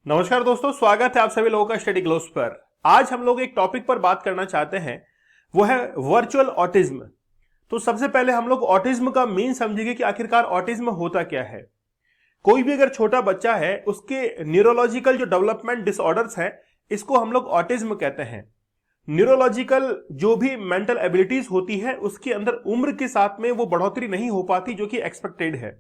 नमस्कार दोस्तों, स्वागत है आप सभी लोगों का स्टडी ग्लोब्स पर। आज हम लोग एक टॉपिक पर बात करना चाहते हैं, वो है वर्चुअल ऑटिज्म। तो सबसे पहले हम लोग ऑटिज्म का मीन समझेंगे कि आखिरकार ऑटिज्म होता क्या है। कोई भी अगर छोटा बच्चा है, उसके न्यूरोलॉजिकल जो डेवलपमेंट डिसऑर्डर्स हैं, इसको हम लोग ऑटिज्म कहते हैं। न्यूरोलॉजिकल जो भी मेंटल एबिलिटीज होती है, उसके अंदर उम्र के साथ में वो बढ़ोतरी नहीं हो पाती जो कि एक्सपेक्टेड है।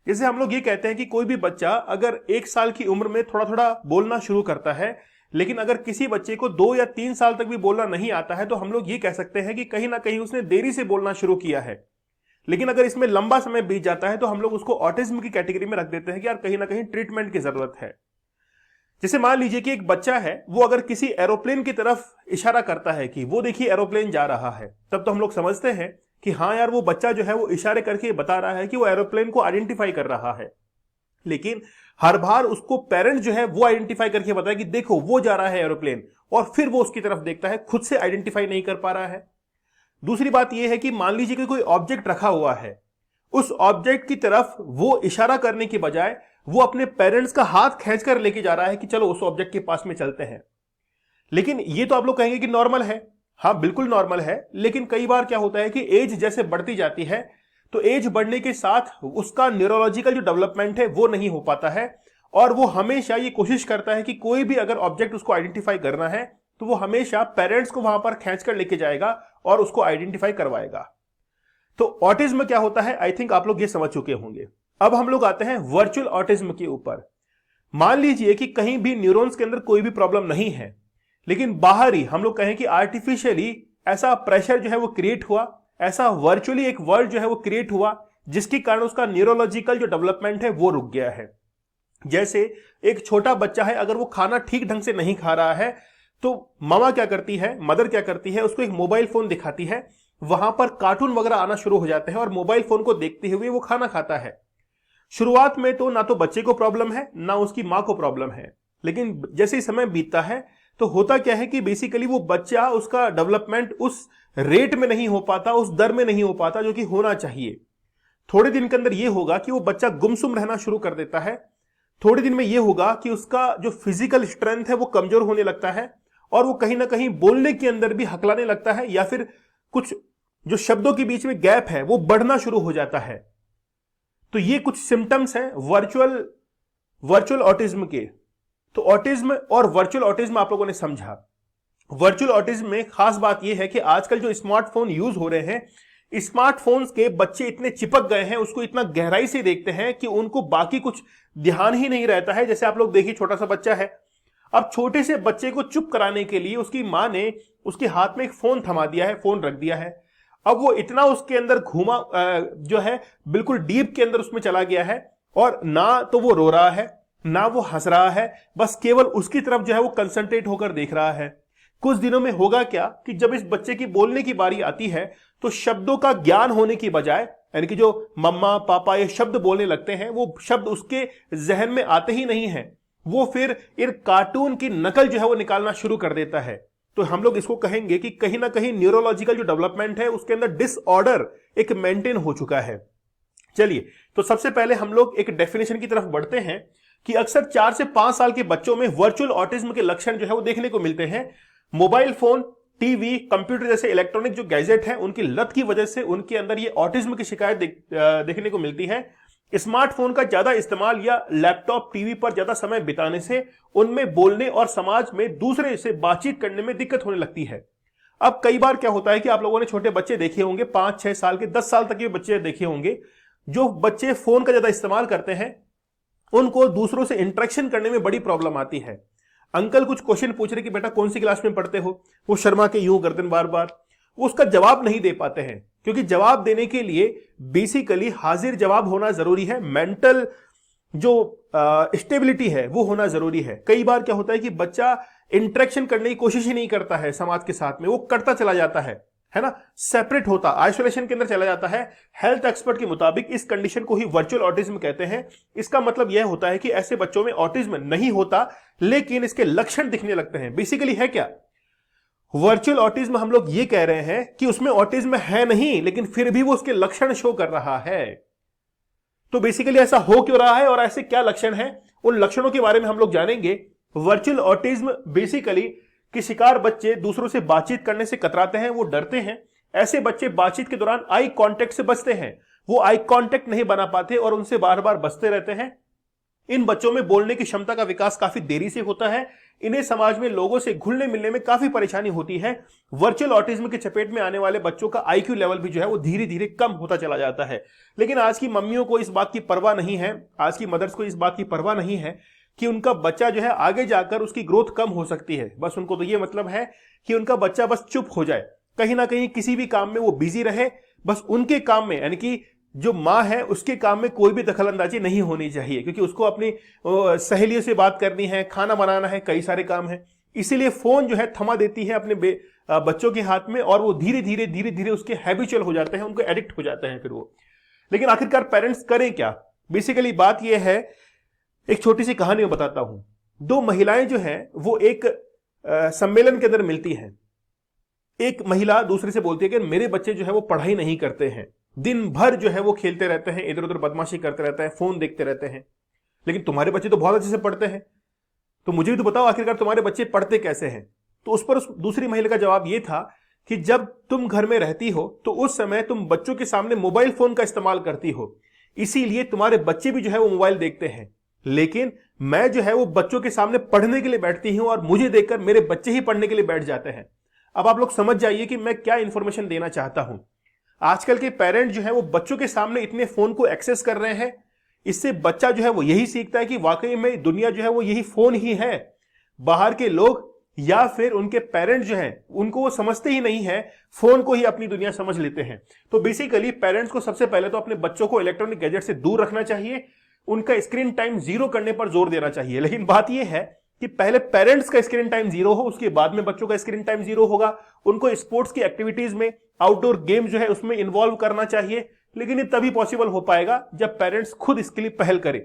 जैसे हम लोग ये कहते हैं कि कोई भी बच्चा अगर 1 साल की उम्र में थोड़ा थोड़ा बोलना शुरू करता है, लेकिन अगर किसी बच्चे को 2 या 3 साल तक भी बोलना नहीं आता है, तो हम लोग ये कह सकते हैं कि कहीं ना कहीं उसने देरी से बोलना शुरू किया है। लेकिन अगर इसमें लंबा समय बीत जाता है तो हम लोग उसको ऑटिज्म की कैटेगरी में रख देते हैं कि यार कहीं ना कहीं ट्रीटमेंट की जरूरत है। जैसे मान लीजिए कि एक बच्चा है, वो अगर किसी एरोप्लेन की तरफ इशारा करता है कि वो देखिए एरोप्लेन जा रहा है, तब तो हम लोग समझते हैं कि हाँ यार, वो बच्चा जो है वो इशारे करके बता रहा है कि वो एरोप्लेन को आइडेंटिफाई कर रहा है। लेकिन हर बार उसको पेरेंट जो है वो आइडेंटिफाई करके बताया कि देखो वो जा रहा है एरोप्लेन, और फिर वो उसकी तरफ देखता है, खुद से आइडेंटिफाई नहीं कर पा रहा है। दूसरी बात यह है कि मान लीजिए कि कोई ऑब्जेक्ट रखा हुआ है, उस ऑब्जेक्ट की तरफ वो इशारा करने की बजाय वो अपने पेरेंट्स का हाथ खींचकर लेके जा रहा है कि चलो उस ऑब्जेक्ट के पास में चलते हैं। लेकिन ये तो आप लोग कहेंगे कि नॉर्मल है। हाँ, बिल्कुल नॉर्मल है। लेकिन कई बार क्या होता है कि एज जैसे बढ़ती जाती है, तो एज बढ़ने के साथ उसका न्यूरोलॉजिकल जो डेवलपमेंट है वो नहीं हो पाता है, और वो हमेशा ये कोशिश करता है कि कोई भी अगर ऑब्जेक्ट उसको आइडेंटिफाई करना है तो वो हमेशा पेरेंट्स को वहां पर खींचकर लेके जाएगा और उसको आइडेंटिफाई करवाएगा। तो ऑटिज्म क्या होता है, आई थिंक आप लोग ये समझ चुके होंगे। अब हम लोग आते हैं वर्चुअल ऑटिज्म के ऊपर। मान लीजिए कि कहीं भी न्यूरॉन्स के अंदर कोई भी प्रॉब्लम नहीं है, लेकिन बाहर ही हम लोग कहें कि आर्टिफिशियली ऐसा प्रेशर जो है वो क्रिएट हुआ, ऐसा वर्चुअली एक वर्ल्ड जो है वो क्रिएट हुआ, जिसके कारण उसका न्यूरोलॉजिकल जो डेवलपमेंट है वो रुक गया है। जैसे एक छोटा बच्चा है, अगर वो खाना ठीक ढंग से नहीं खा रहा है, तो मामा क्या करती है, मदर क्या करती है, उसको एक मोबाइल फोन दिखाती है, वहां पर कार्टून वगैरह आना शुरू हो जाते हैं और मोबाइल फोन को देखते हुए वो खाना खाता है। शुरुआत में तो ना तो बच्चे को प्रॉब्लम है ना उसकी मां को प्रॉब्लम है, लेकिन जैसे ही समय बीतता है तो होता क्या है कि बेसिकली वो बच्चा, उसका डेवलपमेंट उस रेट में नहीं हो पाता, उस दर में नहीं हो पाता जो कि होना चाहिए। थोड़े दिन के अंदर ये होगा कि वो बच्चा गुमसुम रहना शुरू कर देता है। थोड़े दिन में ये होगा कि उसका जो फिजिकल स्ट्रेंथ है वो कमजोर होने लगता है, और वो कहीं ना कहीं बोलने के अंदर भी हकलाने लगता है, या फिर कुछ जो शब्दों के बीच में गैप है वो बढ़ना शुरू हो जाता है। तो ये कुछ सिम्टम्स हैं वर्चुअल ऑटिज्म के। तो ऑटिज्म और वर्चुअल ऑटिज्म आप लोगों ने समझा। वर्चुअल ऑटिज्म में खास बात यह है कि आजकल जो स्मार्टफोन यूज हो रहे हैं, स्मार्टफोन्स के बच्चे इतने चिपक गए हैं, उसको इतना गहराई से देखते हैं कि उनको बाकी कुछ ध्यान ही नहीं रहता है। जैसे आप लोग देखिए, छोटा सा बच्चा है, अब छोटे से बच्चे को चुप कराने के लिए उसकी मां ने उसके हाथ में एक फोन थमा दिया है, फोन रख दिया है। अब वो इतना उसके अंदर घूमा जो है बिल्कुल डीप के अंदर उसमें चला गया है, और ना तो वो रो रहा है ना वो हंस रहा है, बस केवल उसकी तरफ जो है वो कंसंट्रेट होकर देख रहा है। कुछ दिनों में होगा क्या कि जब इस बच्चे की बोलने की बारी आती है, तो शब्दों का ज्ञान होने की बजाय, यानी कि जो मम्मा पापा ये शब्द बोलने लगते हैं, वो शब्द उसके जहन में आते ही नहीं है। वो फिर इन कार्टून की नकल जो है वो निकालना शुरू कर देता है। तो हम लोग इसको कहेंगे कि कहीं ना कहीं न्यूरोलॉजिकल जो डेवलपमेंट है उसके अंदर डिसऑर्डर एक मेंटेन हो चुका है। चलिए, तो सबसे पहले हम लोग एक डेफिनेशन की तरफ बढ़ते हैं कि अक्सर 4 से 5 साल के बच्चों में वर्चुअल ऑटिज्म के लक्षण जो है वो देखने को मिलते हैं। मोबाइल फोन, टीवी, कंप्यूटर जैसे इलेक्ट्रॉनिक जो गैजेट हैं, उनकी लत की वजह से उनके अंदर ये ऑटिज्म की शिकायत देखने को मिलती है। स्मार्टफोन का ज्यादा इस्तेमाल या लैपटॉप, टीवी पर ज्यादा समय बिताने से उनमें बोलने और समाज में दूसरे से बातचीत करने में दिक्कत होने लगती है। अब कई बार क्या होता है कि आप लोगों ने छोटे बच्चे देखे होंगे, 5-6 साल के, 10 साल तक के बच्चे देखे होंगे, जो बच्चे फोन का ज्यादा इस्तेमाल करते हैं, उनको दूसरों से इंटरेक्शन करने में बड़ी प्रॉब्लम आती है। अंकल कुछ क्वेश्चन पूछ रहे कि बेटा कौन सी क्लास में पढ़ते हो, वो शर्मा के यूं गर्दन बार बार, वो उसका जवाब नहीं दे पाते हैं, क्योंकि जवाब देने के लिए बेसिकली हाजिर जवाब होना जरूरी है। मेंटल जो स्टेबिलिटी है वो होना जरूरी है। कई बार क्या होता है कि बच्चा इंटरेक्शन करने की कोशिश ही नहीं करता है समाज के साथ में, वो करता चला जाता है ना, सेपरेट होता, आइसोलेशन के अंदर चला जाता है। हेल्थ एक्सपर्ट के मुताबिक इस कंडीशन को ही वर्चुअल ऑटिज्म कहते हैं। इसका मतलब यह होता है कि ऐसे बच्चों में ऑटिज्म नहीं होता, लेकिन इसके लक्षण दिखने लगते हैं। बेसिकली है क्या वर्चुअल ऑटिज्म, हम लोग ये कह रहे हैं कि उसमें ऑटिज्म है नहीं, लेकिन फिर भी वो उसके लक्षण शो कर रहा है। तो बेसिकली ऐसा हो क्यों रहा है और ऐसे क्या लक्षण है, उन लक्षणों के बारे में हम लोग जानेंगे। वर्चुअल ऑटिज्म बेसिकली कि शिकार बच्चे दूसरों से बातचीत करने से कतराते हैं, वो डरते हैं। ऐसे बच्चे बातचीत के दौरान आई कांटेक्ट से बचते हैं, वो आई कांटेक्ट नहीं बना पाते और उनसे बार बार बचते रहते हैं। इन बच्चों में बोलने की क्षमता का विकास काफी देरी से होता है। इन्हें समाज में लोगों से घुलने मिलने में काफी परेशानी होती है। वर्चुअल ऑटिज्म के चपेट में आने वाले बच्चों का आईक्यू लेवल भी जो है वो धीरे धीरे कम होता चला जाता है। लेकिन आज की मम्मियों को इस बात की परवाह नहीं है, आज की मदर्स को इस बात की परवाह नहीं है कि उनका बच्चा जो है आगे जाकर उसकी ग्रोथ कम हो सकती है। बस उनको तो ये मतलब है कि उनका बच्चा बस चुप हो जाए, कहीं ना कहीं किसी भी काम में वो बिजी रहे, बस उनके काम में यानी कि जो माँ है उसके काम में कोई भी दखलंदाजी नहीं होनी चाहिए, क्योंकि उसको अपनी सहेलियों से बात करनी है, खाना बनाना है, कई सारे काम है। इसीलिए फोन जो है थमा देती है अपने बच्चों के हाथ में और वो धीरे धीरे उसके हैबिचुअल हो जाते हैं, उनको एडिक्ट हो जाते हैं फिर वो। लेकिन आखिरकार पेरेंट्स करें क्या? बेसिकली बात यह है, एक छोटी सी कहानी मैं बताता हूं। दो महिलाएं जो हैं वो एक सम्मेलन के अंदर मिलती हैं। एक महिला दूसरे से बोलती है कि मेरे बच्चे जो है वो पढ़ाई नहीं करते हैं, दिन भर जो है वो खेलते रहते हैं, इधर उधर बदमाशी करते रहते हैं, फोन देखते रहते हैं, लेकिन तुम्हारे बच्चे तो बहुत अच्छे से पढ़ते हैं, तो मुझे भी तो बताओ आखिरकार तुम्हारे बच्चे पढ़ते कैसे हैं। तो उस पर उस दूसरी महिला का जवाब यह था कि जब तुम घर में रहती हो तो उस समय तुम बच्चों के सामने मोबाइल फोन का इस्तेमाल करती हो, इसीलिए तुम्हारे बच्चे भी जो है वो मोबाइल देखते हैं। लेकिन मैं जो है वो बच्चों के सामने पढ़ने के लिए बैठती हूं और मुझे देखकर मेरे बच्चे ही पढ़ने के लिए बैठ जाते हैं। अब आप लोग समझ जाइए कि मैं क्या इंफॉर्मेशन देना चाहता हूं। आजकल के पेरेंट जो है वो बच्चों के सामने इतने फोन को एक्सेस कर रहे हैं, इससे बच्चा जो है वो यही सीखता है कि वाकई में दुनिया जो है वो यही फोन ही है। बाहर के लोग या फिर उनके पेरेंट जो हैं उनको वो समझते ही नहीं है, फोन को ही अपनी दुनिया समझ लेते हैं। तो बेसिकली पेरेंट्स को सबसे पहले तो अपने बच्चों को इलेक्ट्रॉनिक गैजेट से दूर रखना चाहिए, उनका स्क्रीन टाइम 0 करने पर जोर देना चाहिए। लेकिन बात यह है कि पहले पेरेंट्स का स्क्रीन टाइम 0 हो, उसके बाद में बच्चों का स्क्रीन टाइम 0 होगा। उनको स्पोर्ट्स की एक्टिविटीज में, आउटडोर गेम जो है उसमें इन्वॉल्व करना चाहिए, लेकिन ये तभी पॉसिबल हो पाएगा जब पेरेंट्स खुद इसके लिए पहल करें।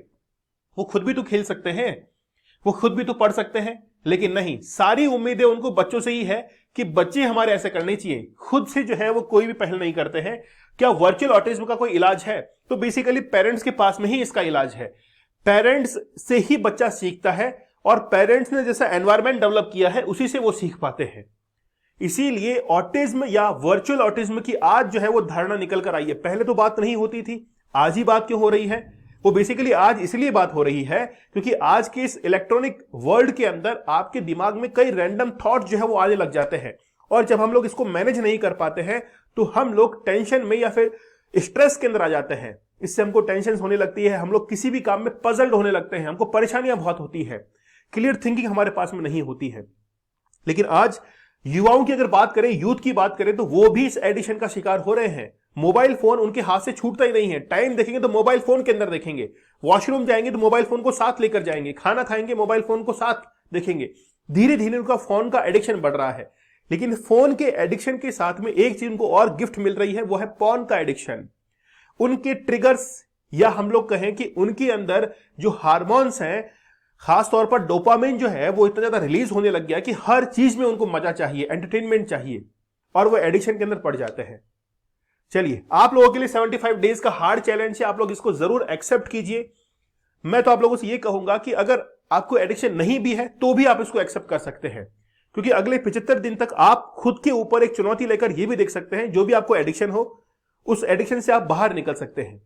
वो खुद भी तो खेल सकते हैं, वो खुद भी तो पढ़ सकते हैं, लेकिन नहीं, सारी उम्मीदें उनको बच्चों से ही है कि बच्चे हमारे ऐसे करने चाहिए। खुद से जो है वो कोई भी पहल नहीं करते हैं। क्या वर्चुअल ऑटिज्म का कोई इलाज है? तो बेसिकली पेरेंट्स के पास में ही इसका इलाज है। पेरेंट्स से ही बच्चा सीखता है और पेरेंट्स ने जैसा एनवायरनमेंट डेवलप किया है उसी से वो सीख पाते हैं। इसीलिए ऑटिज्म या वर्चुअल ऑटिज्म की आज जो है वो धारणा निकल कर आई है। पहले तो बात नहीं होती थी, आज ही बात क्यों हो रही है? वो बेसिकली आज इसलिए बात हो रही है क्योंकि आज के इस इलेक्ट्रॉनिक वर्ल्ड के अंदर आपके दिमाग में कई रैंडम थॉट जो है वो आने लग जाते हैं, और जब हम लोग इसको मैनेज नहीं कर पाते हैं तो हम लोग टेंशन में या फिर स्ट्रेस के अंदर आ जाते हैं। इससे हमको टेंशन होने लगती है, हम लोग किसी भी काम में पजल्ड होने लगते हैं, हमको परेशानियां बहुत होती है, क्लियर थिंकिंग हमारे पास में नहीं होती है। लेकिन आज युवाओं की अगर बात करें, यूथ की बात करें, तो वो भी इस एडिक्शन का शिकार हो रहे हैं। मोबाइल फोन उनके हाथ से छूटता ही नहीं है। टाइम देखेंगे तो मोबाइल फोन के अंदर देखेंगे, वॉशरूम जाएंगे तो मोबाइल फोन को साथ लेकर जाएंगे, खाना खाएंगे मोबाइल फोन को साथ देखेंगे। धीरे धीरे उनका फोन का एडिक्शन बढ़ रहा है। लेकिन फोन के एडिक्शन के साथ में एक चीज उनको और गिफ्ट मिल रही है, वो है पॉर्न का एडिक्शन। उनके ट्रिगर्स या हम लोग कहें कि उनके अंदर जो हार्मोन्स हैं, खासतौर पर डोपामिन जो है वो इतना ज्यादा रिलीज होने लग गया कि हर चीज में उनको मजा चाहिए, एंटरटेनमेंट चाहिए, और वो एडिक्शन के अंदर पड़ जाते हैं। चलिए, आप लोगों के लिए 75 डेज का हार्ड चैलेंज है, आप लोग इसको जरूर एक्सेप्ट कीजिए। मैं तो आप लोगों से ये कहूंगा कि अगर आपको एडिक्शन नहीं भी है तो भी आप इसको एक्सेप्ट कर सकते हैं, क्योंकि अगले 75 दिन तक आप खुद के ऊपर एक चुनौती लेकर यह भी देख सकते हैं, जो भी आपको एडिक्शन हो उस एडिक्शन से आप बाहर निकल सकते हैं।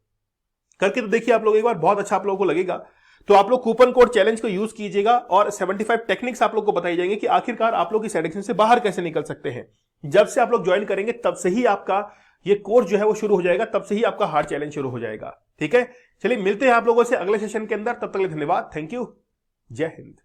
करके तो देखिए आप लोग एक बार, बहुत अच्छा आप लोगों को लगेगा। तो आप लोग कूपन कोड चैलेंज को यूज कीजिएगा और 75 टेक्निक्स आप लोग को बताई जाएंगे कि आखिरकार आप लोग इस एडिक्शन से बाहर कैसे निकल सकते हैं। जब से आप लोग ज्वाइन करेंगे तब से ही आपका ये कोर्स जो है वो शुरू हो जाएगा, तब से ही आपका हार्ड चैलेंज शुरू हो जाएगा। ठीक है, चलिए मिलते हैं आप लोगों से अगले सेशन के अंदर। तब तक के लिए धन्यवाद, थैंक यू, जय हिंद।